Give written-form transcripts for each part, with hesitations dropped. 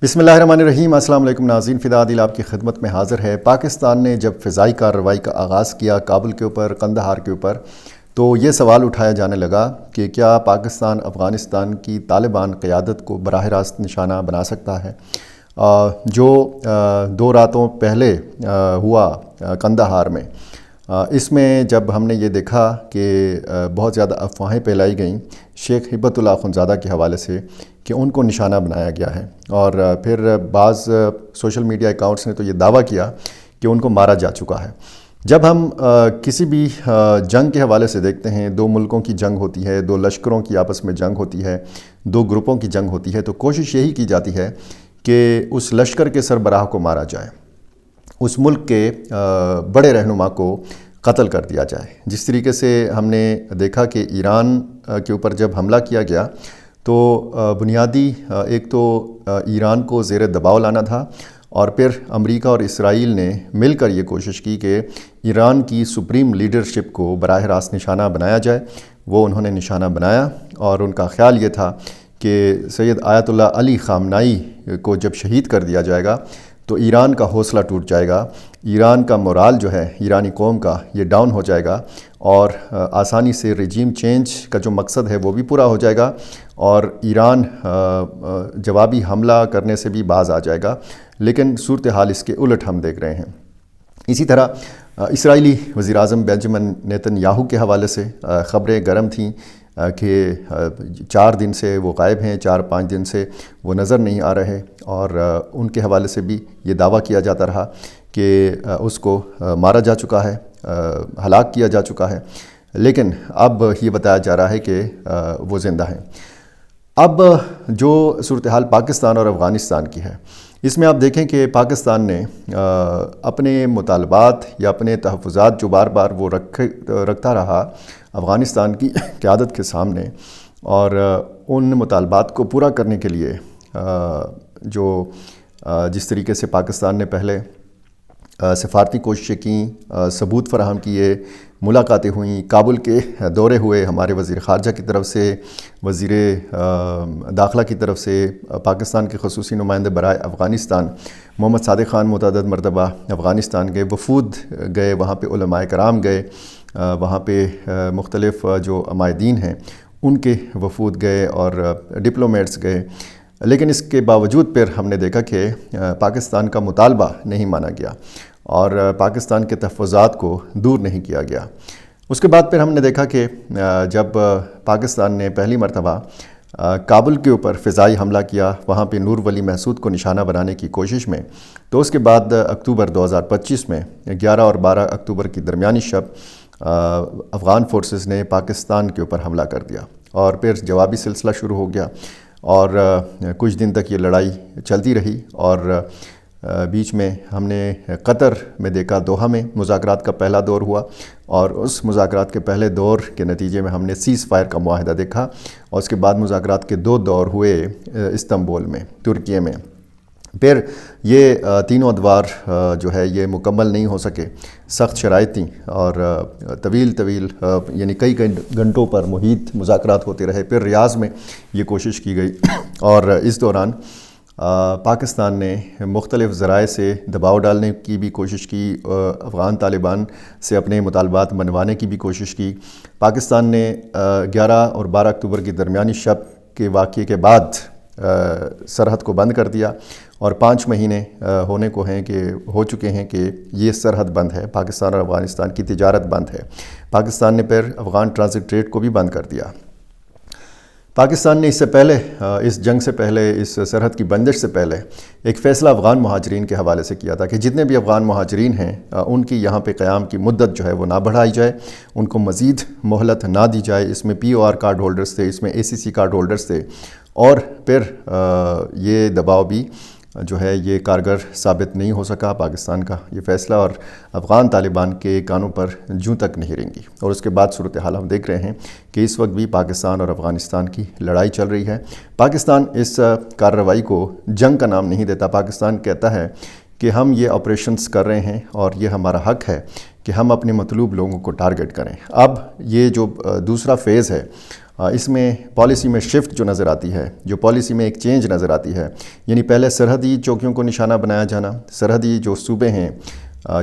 بسم اللہ الرحمن الرحیم۔ السلام علیکم ناظرین، فدا عادل آپ کی خدمت میں حاضر ہے۔ پاکستان نے جب فضائی کارروائی کا آغاز کیا کابل کے اوپر، قندھار کے اوپر، تو یہ سوال اٹھایا جانے لگا کہ کیا پاکستان افغانستان کی طالبان قیادت کو براہ راست نشانہ بنا سکتا ہے؟ جو 2 راتوں پہلے ہوا قندھار میں، اس میں جب ہم نے یہ دیکھا کہ بہت زیادہ افواہیں پھیلائی گئیں شیخ ہبت اللہ اخندزادہ کے حوالے سے کہ ان کو نشانہ بنایا گیا ہے، اور پھر بعض سوشل میڈیا اکاؤنٹس نے تو یہ دعویٰ کیا کہ ان کو مارا جا چکا ہے۔ جب ہم کسی بھی جنگ کے حوالے سے دیکھتے ہیں، 2 ملکوں کی جنگ ہوتی ہے، 2 لشکروں کی آپس میں جنگ ہوتی ہے، 2 گروپوں کی جنگ ہوتی ہے، تو کوشش یہی کی جاتی ہے کہ اس لشکر کے سربراہ کو مارا جائے، اس ملک کے بڑے رہنما کو قتل کر دیا جائے۔ جس طریقے سے ہم نے دیکھا کہ ایران کے اوپر جب حملہ کیا گیا تو بنیادی ایک تو ایران کو زیر دباؤ لانا تھا، اور پھر امریکہ اور اسرائیل نے مل کر یہ کوشش کی کہ ایران کی سپریم لیڈرشپ کو براہ راست نشانہ بنایا جائے۔ وہ انہوں نے نشانہ بنایا، اور ان کا خیال یہ تھا کہ سید آیت اللہ علی خامنائی کو جب شہید کر دیا جائے گا تو ایران کا حوصلہ ٹوٹ جائے گا، ایران کا مورال جو ہے ایرانی قوم کا یہ ڈاؤن ہو جائے گا، اور آسانی سے رجیم چینج کا جو مقصد ہے وہ بھی پورا ہو جائے گا، اور ایران جوابی حملہ کرنے سے بھی باز آ جائے گا۔ لیکن صورتحال اس کے الٹ ہم دیکھ رہے ہیں۔ اسی طرح اسرائیلی وزیراعظم بنجامن نیتن یاہو کے حوالے سے خبریں گرم تھیں کہ 4 دن سے وہ غائب ہیں، 4-5 دن سے وہ نظر نہیں آ رہے، اور ان کے حوالے سے بھی یہ دعویٰ کیا جاتا رہا کہ اس کو مارا جا چکا ہے، ہلاک کیا جا چکا ہے، لیکن اب یہ بتایا جا رہا ہے کہ وہ زندہ ہیں۔ اب جو صورتحال پاکستان اور افغانستان کی ہے، اس میں آپ دیکھیں کہ پاکستان نے اپنے مطالبات یا اپنے تحفظات جو بار بار وہ رکھتا رہا افغانستان کی قیادت کے سامنے، اور ان مطالبات کو پورا کرنے کے لیے جس طریقے سے پاکستان نے پہلے سفارتی کوششیں کیں، ثبوت فراہم کیے، ملاقاتیں ہوئیں، کابل کے دورے ہوئے ہمارے وزیر خارجہ کی طرف سے، وزیر داخلہ کی طرف سے، پاکستان کے خصوصی نمائندے برائے افغانستان محمد صادق خان متعدد مرتبہ افغانستان گئے، وفود گئے، وہاں پہ علماء کرام گئے، وہاں پہ مختلف جو عمائدین ہیں ان کے وفود گئے، اور ڈپلومیٹس گئے، لیکن اس کے باوجود پھر ہم نے دیکھا کہ پاکستان کا مطالبہ نہیں مانا گیا، اور پاکستان کے تحفظات کو دور نہیں کیا گیا۔ اس کے بعد پھر ہم نے دیکھا کہ جب پاکستان نے پہلی مرتبہ کابل کے اوپر فضائی حملہ کیا، وہاں پہ نور ولی محسود کو نشانہ بنانے کی کوشش میں، تو اس کے بعد اکتوبر 2025 میں 11 اور 12 اکتوبر کی درمیانی شب افغان فورسز نے پاکستان کے اوپر حملہ کر دیا، اور پھر جوابی سلسلہ شروع ہو گیا، اور کچھ دن تک یہ لڑائی چلتی رہی، اور بیچ میں ہم نے قطر میں دیکھا، دوحہ میں مذاکرات کا پہلا دور ہوا، اور اس مذاکرات کے پہلے دور کے نتیجے میں ہم نے سیز فائر کا معاہدہ دیکھا، اور اس کے بعد مذاکرات کے 2 دور ہوئے استنبول میں، ترکی میں۔ پھر یہ تینوں ادوار جو ہے یہ مکمل نہیں ہو سکے، سخت شرائط تھیں، اور طویل یعنی کئی گھنٹوں پر محیط مذاکرات ہوتے رہے۔ پھر ریاض میں یہ کوشش کی گئی، اور اس دوران پاکستان نے مختلف ذرائع سے دباؤ ڈالنے کی بھی کوشش کی، افغان طالبان سے اپنے مطالبات منوانے کی بھی کوشش کی۔ پاکستان نے 11 اور 12 اکتوبر کی درمیانی شب کے واقعے کے بعد سرحد کو بند کر دیا، اور 5 مہینے ہو چکے ہیں کہ یہ سرحد بند ہے، پاکستان اور افغانستان کی تجارت بند ہے۔ پاکستان نے پھر افغان ٹرانزٹ ٹریڈ کو بھی بند کر دیا۔ پاکستان نے اس سے پہلے، اس جنگ سے پہلے، اس سرحد کی بندش سے پہلے ایک فیصلہ افغان مہاجرین کے حوالے سے کیا تھا کہ جتنے بھی افغان مہاجرین ہیں ان کی یہاں پہ قیام کی مدت جو ہے وہ نہ بڑھائی جائے، ان کو مزید مہلت نہ دی جائے۔ اس میں POR کارڈ ہولڈرز تھے، اس میں ACC کارڈ ہولڈرز تھے، اور پھر یہ دباؤ بھی جو ہے یہ کارگر ثابت نہیں ہو سکا پاکستان کا یہ فیصلہ، اور افغان طالبان کے کانوں پر جوں تک نہیں رنگی۔ اور اس کے بعد صورتحال ہم دیکھ رہے ہیں کہ اس وقت بھی پاکستان اور افغانستان کی لڑائی چل رہی ہے۔ پاکستان اس کارروائی کو جنگ کا نام نہیں دیتا، پاکستان کہتا ہے کہ ہم یہ آپریشنز کر رہے ہیں، اور یہ ہمارا حق ہے کہ ہم اپنے مطلوب لوگوں کو ٹارگٹ کریں۔ اب یہ جو دوسرا فیز ہے اس میں پالیسی میں شفٹ جو نظر آتی ہے، جو پالیسی میں ایک چینج نظر آتی ہے، یعنی پہلے سرحدی چوکیوں کو نشانہ بنایا جانا، سرحدی جو صوبے ہیں،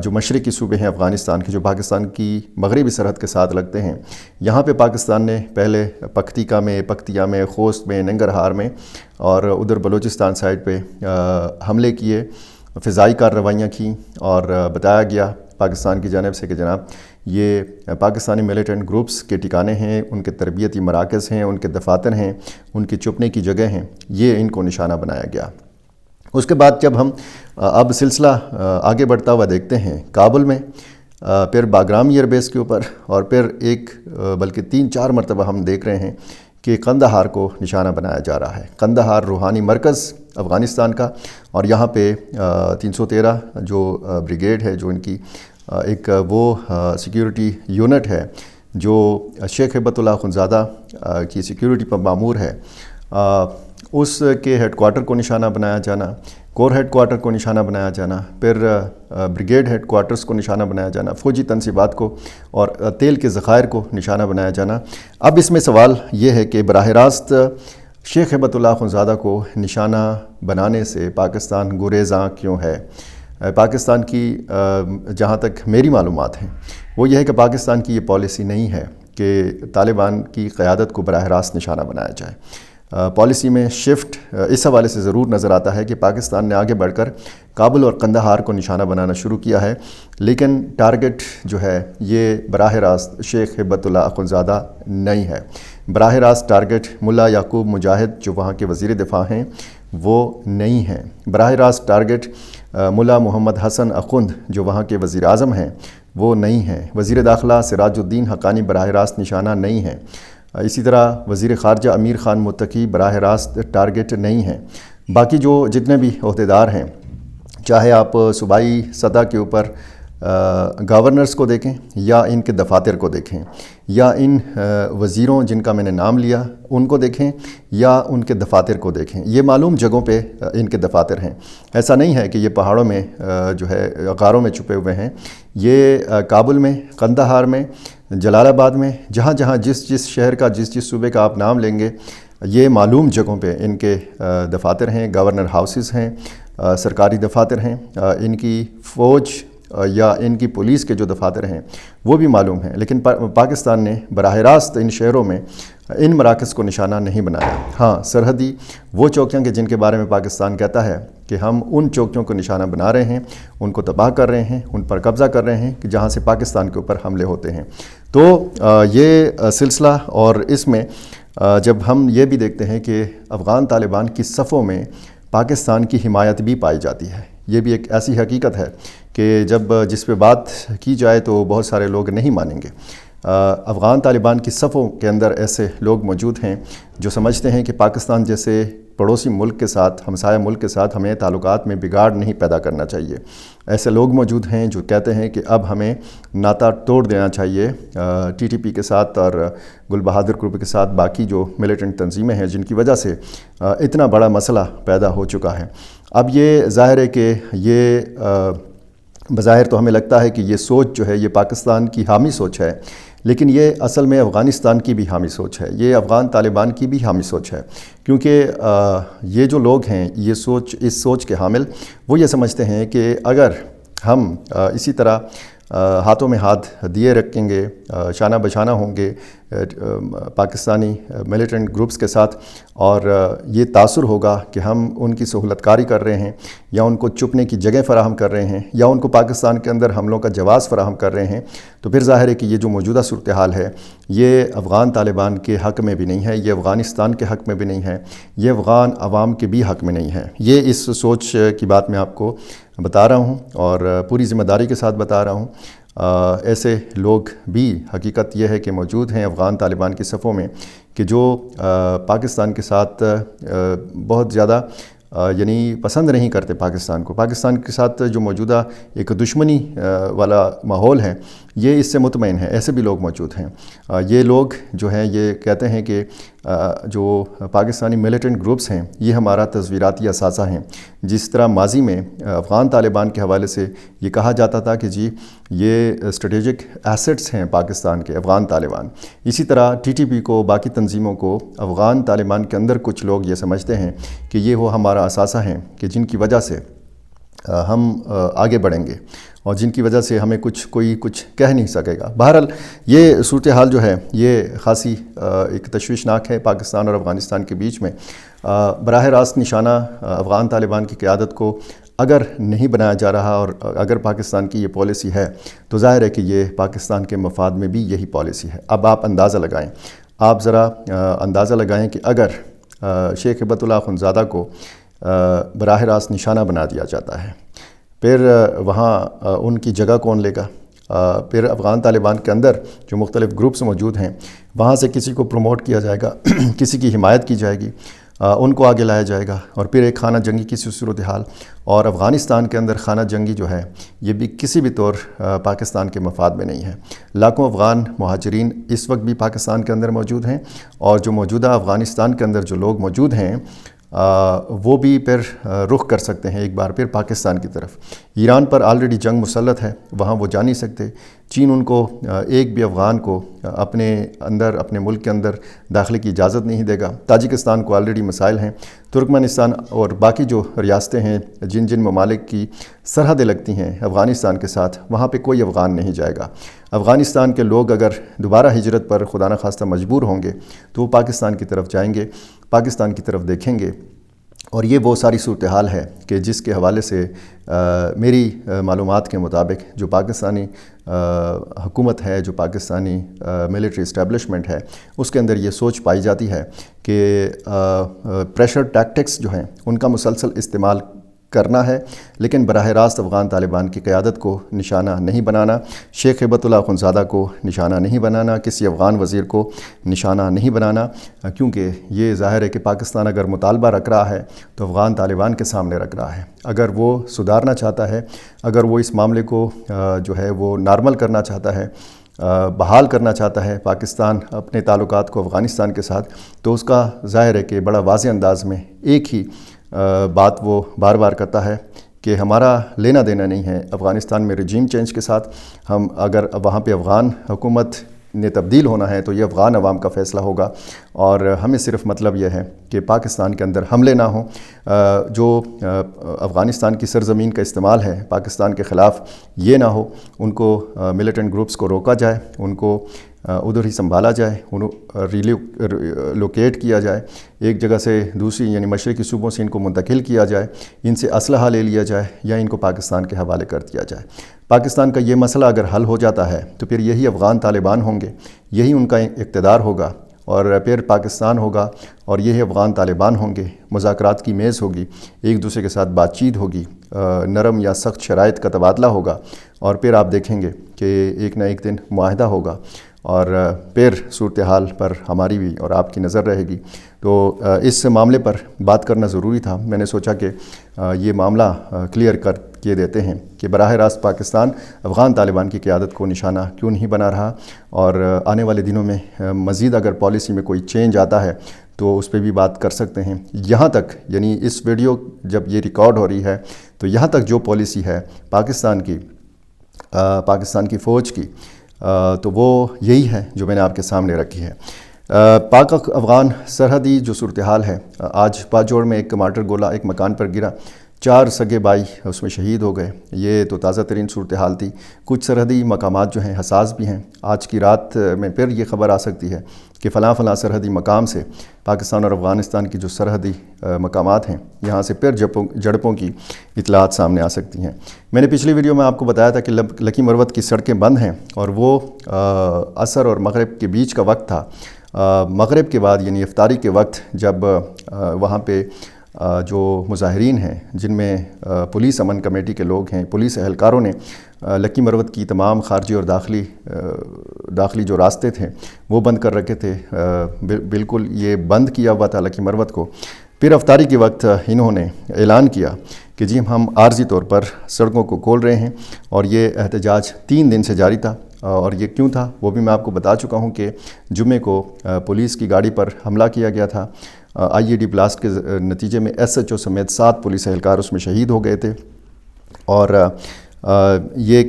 جو مشرقی صوبے ہیں افغانستان کے، جو پاکستان کی مغربی سرحد کے ساتھ لگتے ہیں، یہاں پہ پاکستان نے پہلے پکتیا میں، خوست میں، ننگرہار میں اور ادھر بلوچستان سائڈ پہ حملے کیے، فضائی کارروائیاں کیں اور بتایا گیا پاکستان کی جانب سے کہ جناب یہ پاکستانی ملیٹنٹ گروپس کے ٹھکانے ہیں، ان کے تربیتی مراکز ہیں، ان کے دفاتر ہیں، ان کے چھپنے کی جگہ ہیں، یہ ان کو نشانہ بنایا گیا۔ اس کے بعد جب ہم اب سلسلہ آگے بڑھتا ہوا دیکھتے ہیں، کابل میں، پھر باگرام ایئر بیس کے اوپر، اور پھر بلکہ 3-4 مرتبہ ہم دیکھ رہے ہیں کہ قندھار کو نشانہ بنایا جا رہا ہے۔ قندھار روحانی مرکز افغانستان کا، اور یہاں پہ 313 جو بریگیڈ ہے، جو ان کی ایک وہ سیکیورٹی یونٹ ہے جو شیخ ہیبت اللہ اخندزادہ کی سیکیورٹی پر مامور ہے، اس کے ہیڈ کوارٹر کو نشانہ بنایا جانا، کور ہیڈ کوارٹر کو نشانہ بنایا جانا، پھر بریگیڈ ہیڈ کوارٹرز کو نشانہ بنایا جانا، فوجی تنصیبات کو اور تیل کے ذخائر کو نشانہ بنایا جانا۔ اب اس میں سوال یہ ہے کہ براہ راست شیخ ہیبت اللہ اخندزادہ کو نشانہ بنانے سے پاکستان گریزاں کیوں ہے؟ پاکستان کی جہاں تک میری معلومات ہیں وہ یہ ہے کہ پاکستان کی یہ پالیسی نہیں ہے کہ طالبان کی قیادت کو براہ راست نشانہ بنایا جائے۔ پالیسی میں شفٹ اس حوالے سے ضرور نظر آتا ہے کہ پاکستان نے آگے بڑھ کر کابل اور قندھار کو نشانہ بنانا شروع کیا ہے، لیکن ٹارگٹ جو ہے یہ براہ راست شیخ ہیبت اللہ اخندزادہ نہیں ہے۔ براہ راست ٹارگٹ ملا یعقوب مجاہد جو وہاں کے وزیر دفاع ہیں وہ نہیں ہیں۔ براہ راست ٹارگٹ ملا محمد حسن اخند جو وہاں کے وزیر اعظم ہیں وہ نہیں ہیں۔ وزیر داخلہ سراج الدین حقانی براہ راست نشانہ نہیں ہیں۔ اسی طرح وزیر خارجہ امیر خان متقی براہ راست ٹارگٹ نہیں ہیں۔ باقی جو جتنے بھی عہدیدار ہیں، چاہے آپ صوبائی سطح کے اوپر گورنرز کو دیکھیں یا ان کے دفاتر کو دیکھیں، یا ان وزیروں جن کا میں نے نام لیا ان کو دیکھیں، یا ان کے دفاتر کو دیکھیں، یہ معلوم جگہوں پہ ان کے دفاتر ہیں۔ ایسا نہیں ہے کہ یہ پہاڑوں میں جو ہے غاروں میں چھپے ہوئے ہیں۔ یہ کابل میں، قندھار میں، جلال آباد میں، جہاں جہاں جس شہر کا جس صوبے کا آپ نام لیں گے، یہ معلوم جگہوں پہ ان کے دفاتر ہیں، گورنر ہاؤسز ہیں، سرکاری دفاتر ہیں، ان کی فوج یا ان کی پولیس کے جو دفاتر ہیں وہ بھی معلوم ہیں، لیکن پاکستان نے براہ راست ان شہروں میں ان مراکز کو نشانہ نہیں بنایا۔ ہاں، سرحدی وہ چوکیاں کہ جن کے بارے میں پاکستان کہتا ہے کہ ہم ان چوکیوں کو نشانہ بنا رہے ہیں، ان کو تباہ کر رہے ہیں، ان پر قبضہ کر رہے ہیں کہ جہاں سے پاکستان کے اوپر حملے ہوتے ہیں۔ تو یہ سلسلہ، اور اس میں جب ہم یہ بھی دیکھتے ہیں کہ افغان طالبان کی صفوں میں پاکستان کی حمایت بھی پائی جاتی ہے، یہ بھی ایک ایسی حقیقت ہے کہ جس پہ بات کی جائے تو بہت سارے لوگ نہیں مانیں گے۔ افغان طالبان کی صفوں کے اندر ایسے لوگ موجود ہیں جو سمجھتے ہیں کہ پاکستان جیسے پڑوسی ملک کے ساتھ، ہمسایہ ملک کے ساتھ ہمیں تعلقات میں بگاڑ نہیں پیدا کرنا چاہیے۔ ایسے لوگ موجود ہیں جو کہتے ہیں کہ اب ہمیں ناطہ توڑ دینا چاہیے ٹی ٹی پی کے ساتھ اور گل بہادر گروپ کے ساتھ، باقی جو ملیٹنٹ تنظیمیں ہیں جن کی وجہ سے اتنا بڑا مسئلہ پیدا ہو چکا ہے۔ اب یہ ظاہر ہے کہ یہ بظاہر تو ہمیں لگتا ہے کہ یہ سوچ جو ہے یہ پاکستان کی حامی سوچ ہے، لیکن یہ اصل میں افغانستان کی بھی حامی سوچ ہے، یہ افغان طالبان کی بھی حامی سوچ ہے، کیونکہ یہ جو لوگ ہیں اس سوچ کے حامل وہ یہ سمجھتے ہیں کہ اگر ہم اسی طرح ہاتھوں میں ہاتھ دیے رکھیں گے، شانہ بشانہ ہوں گے پاکستانی ملیٹنٹ گروپس کے ساتھ، اور یہ تاثر ہوگا کہ ہم ان کی سہولت کاری کر رہے ہیں یا ان کو چھپنے کی جگہ فراہم کر رہے ہیں یا ان کو پاکستان کے اندر حملوں کا جواز فراہم کر رہے ہیں، تو پھر ظاہر ہے کہ یہ جو موجودہ صورتحال ہے یہ افغان طالبان کے حق میں بھی نہیں ہے، یہ افغانستان کے حق میں بھی نہیں ہے، یہ افغان عوام کے بھی حق میں نہیں ہے۔ یہ اس سوچ کی بات میں آپ کو بتا رہا ہوں اور پوری ذمہ داری کے ساتھ بتا رہا ہوں۔ ایسے لوگ بھی حقیقت یہ ہے کہ موجود ہیں افغان طالبان کی صفوں میں کہ جو پاکستان کے ساتھ بہت زیادہ یعنی پسند نہیں کرتے پاکستان کو. پاکستان کے ساتھ جو موجودہ ایک دشمنی والا ماحول ہے یہ اس سے مطمئن ہے. ایسے بھی لوگ موجود ہیں. یہ لوگ جو ہیں یہ کہتے ہیں کہ جو پاکستانی ملیٹنٹ گروپس ہیں یہ ہمارا تصویراتی اثاثہ ہیں. جس طرح ماضی میں افغان طالبان کے حوالے سے یہ کہا جاتا تھا کہ جی یہ اسٹریٹجک ایسٹس ہیں پاکستان کے افغان طالبان, اسی طرح ٹی ٹی پی کو, باقی تنظیموں کو افغان طالبان کے اندر کچھ لوگ یہ سمجھتے ہیں کہ یہ وہ ہمارا اثاثہ ہیں کہ جن کی وجہ سے ہم آگے بڑھیں گے اور جن کی وجہ سے ہمیں کوئی کچھ کہہ نہیں سکے گا. بہرحال یہ صورتحال جو ہے یہ خاصی ایک تشویشناک ہے پاکستان اور افغانستان کے بیچ میں. براہ راست نشانہ افغان طالبان کی قیادت کو اگر نہیں بنایا جا رہا اور اگر پاکستان کی یہ پالیسی ہے تو ظاہر ہے کہ یہ پاکستان کے مفاد میں بھی یہی پالیسی ہے. اب آپ اندازہ لگائیں, آپ ذرا اندازہ لگائیں کہ اگر شیخ ہبت اللہ اخندزادہ کو براہ راست نشانہ بنا دیا جاتا ہے, پھر وہاں ان کی جگہ کون لے گا؟ پھر افغان طالبان کے اندر جو مختلف گروپس موجود ہیں وہاں سے کسی کو پروموٹ کیا جائے گا, کسی کی حمایت کی جائے گی, ان کو آگے لایا جائے گا اور پھر ایک خانہ جنگی کی صورتحال. اور افغانستان کے اندر خانہ جنگی جو ہے یہ بھی کسی بھی طور پاکستان کے مفاد میں نہیں ہے. لاکھوں افغان مہاجرین اس وقت بھی پاکستان کے اندر موجود ہیں اور جو موجودہ افغانستان کے اندر جو لوگ موجود ہیں وہ بھی پھر رخ کر سکتے ہیں ایک بار پھر پاکستان کی طرف. ایران پر آلریڈی جنگ مسلط ہے, وہاں وہ جا نہیں سکتے. چین ان کو ایک بھی افغان کو اپنے اندر, اپنے ملک کے اندر داخلے کی اجازت نہیں دے گا. تاجکستان کو آلریڈی مسائل ہیں. ترکمانستان اور باقی جو ریاستیں ہیں جن ممالک کی سرحدیں لگتی ہیں افغانستان کے ساتھ, وہاں پہ کوئی افغان نہیں جائے گا. افغانستان کے لوگ اگر دوبارہ ہجرت پر خدا نخواستہ مجبور ہوں گے تو وہ پاکستان کی طرف جائیں گے, پاکستان کی طرف دیکھیں گے. اور یہ وہ ساری صورتحال ہے کہ جس کے حوالے سے میری معلومات کے مطابق جو پاکستانی حکومت ہے, جو پاکستانی ملٹری اسٹیبلشمنٹ ہے, اس کے اندر یہ سوچ پائی جاتی ہے کہ پریشر ٹیکٹکس جو ہیں ان کا مسلسل استعمال کرنا ہے, لیکن براہ راست افغان طالبان کی قیادت کو نشانہ نہیں بنانا, شیخ ہبت اللہ اخندزادہ کو نشانہ نہیں بنانا, کسی افغان وزیر کو نشانہ نہیں بنانا, کیونکہ یہ ظاہر ہے کہ پاکستان اگر مطالبہ رکھ رہا ہے تو افغان طالبان کے سامنے رکھ رہا ہے. اگر وہ سدھارنا چاہتا ہے, اگر وہ اس معاملے کو جو ہے وہ نارمل کرنا چاہتا ہے, بحال کرنا چاہتا ہے پاکستان اپنے تعلقات کو افغانستان کے ساتھ, تو اس کا ظاہر ہے کہ بڑا واضح انداز میں ایک ہی بات وہ بار بار کرتا ہے کہ ہمارا لینا دینا نہیں ہے افغانستان میں رجیم چینج کے ساتھ. ہم اگر وہاں پہ افغان حکومت نے تبدیل ہونا ہے تو یہ افغان عوام کا فیصلہ ہوگا, اور ہمیں صرف مطلب یہ ہے کہ پاکستان کے اندر حملے نہ ہوں. جو افغانستان کی سرزمین کا استعمال ہے پاکستان کے خلاف یہ نہ ہو, ان کو ملیٹنٹ گروپس کو روکا جائے, ان کو ادھر ہی سنبھالا جائے, لوکیٹ کیا جائے, ایک جگہ سے دوسری یعنی مشرقی صوبوں سے ان کو منتقل کیا جائے, ان سے اسلحہ لے لیا جائے یا ان کو پاکستان کے حوالے کر دیا جائے. پاکستان کا یہ مسئلہ اگر حل ہو جاتا ہے تو پھر یہی افغان طالبان ہوں گے, یہی ان کا اقتدار ہوگا, اور پھر پاکستان ہوگا اور یہی افغان طالبان ہوں گے. مذاکرات کی میز ہوگی, ایک دوسرے کے ساتھ بات چیت ہوگی, نرم یا سخت شرائط کا تبادلہ ہوگا, اور پھر آپ دیکھیں گے کہ ایک نہ ایک دن معاہدہ ہوگا, اور پھر صورتحال پر ہماری بھی اور آپ کی نظر رہے گی. تو اس معاملے پر بات کرنا ضروری تھا. میں نے سوچا کہ یہ معاملہ کلیئر کر کے دیتے ہیں کہ براہ راست پاکستان افغان طالبان کی قیادت کو نشانہ کیوں نہیں بنا رہا, اور آنے والے دنوں میں مزید اگر پالیسی میں کوئی چینج آتا ہے تو اس پہ بھی بات کر سکتے ہیں. یہاں تک یعنی اس ویڈیو جب یہ ریکارڈ ہو رہی ہے تو یہاں تک جو پالیسی ہے پاکستان کی فوج کی, تو وہ یہی ہے جو میں نے آپ کے سامنے رکھی ہے. پاک افغان سرحدی جو صورتحال ہے, آج باجوڑ میں ایک ٹماٹر گولہ ایک مکان پر گرا, 4 سگے بھائی اس میں شہید ہو گئے. یہ تو تازہ ترین صورتحال تھی. کچھ سرحدی مقامات جو ہیں حساس بھی ہیں. آج کی رات میں پھر یہ خبر آ سکتی ہے کہ فلاں سرحدی مقام سے پاکستان اور افغانستان کی جو سرحدی مقامات ہیں یہاں سے پھر جھڑپوں کی اطلاعات سامنے آ سکتی ہیں. میں نے پچھلی ویڈیو میں آپ کو بتایا تھا کہ لکی مروت کی سڑکیں بند ہیں, اور وہ عصر اور مغرب کے بیچ کا وقت تھا. مغرب کے بعد یعنی افطاری کے وقت جب وہاں پہ جو مظاہرین ہیں جن میں پولیس امن کمیٹی کے لوگ ہیں, پولیس اہلکاروں نے لکی مروت کی تمام خارجی اور داخلی جو راستے تھے وہ بند کر رکھے تھے. بالکل یہ بند کیا ہوا تھا لکی مروت کو. پھر افطاری کے وقت انہوں نے اعلان کیا کہ جی ہم عارضی طور پر سڑکوں کو کھول رہے ہیں، اور یہ احتجاج 3 دن سے جاری تھا۔ اور یہ کیوں تھا وہ بھی میں آپ کو بتا چکا ہوں کہ جمعے کو پولیس کی گاڑی پر حملہ کیا گیا تھا۔ آئی ای ڈی بلاسٹ کے نتیجے میں ایس ایچ او سمیت 7 پولیس اہلکار اس میں شہید ہو گئے تھے۔ اور یہ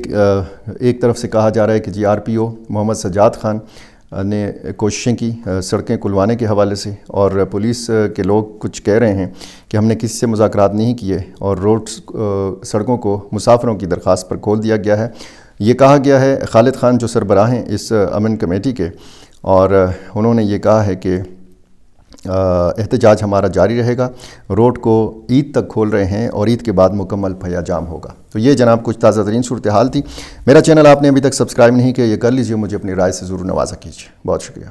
ایک طرف سے کہا جا رہا ہے کہ جی آر پی او محمد سجاد خان نے کوششیں کی سڑکیں کھلوانے کے حوالے سے، اور پولیس کے لوگ کچھ کہہ رہے ہیں کہ ہم نے کسی سے مذاکرات نہیں کیے، اور سڑکوں کو مسافروں کی درخواست پر کھول دیا گیا ہے۔ یہ کہا گیا ہے خالد خان جو سربراہ ہیں اس امن کمیٹی کے، اور انہوں نے یہ کہا ہے کہ احتجاج ہمارا جاری رہے گا، روڈ کو عید تک کھول رہے ہیں اور عید کے بعد مکمل پھیا جام ہوگا۔ تو یہ جناب کچھ تازہ ترین صورتحال تھی۔ میرا چینل آپ نے ابھی تک سبسکرائب نہیں کیا، یہ کر لیجئے، مجھے اپنی رائے سے ضرور نوازا کیجیے۔ بہت شکریہ۔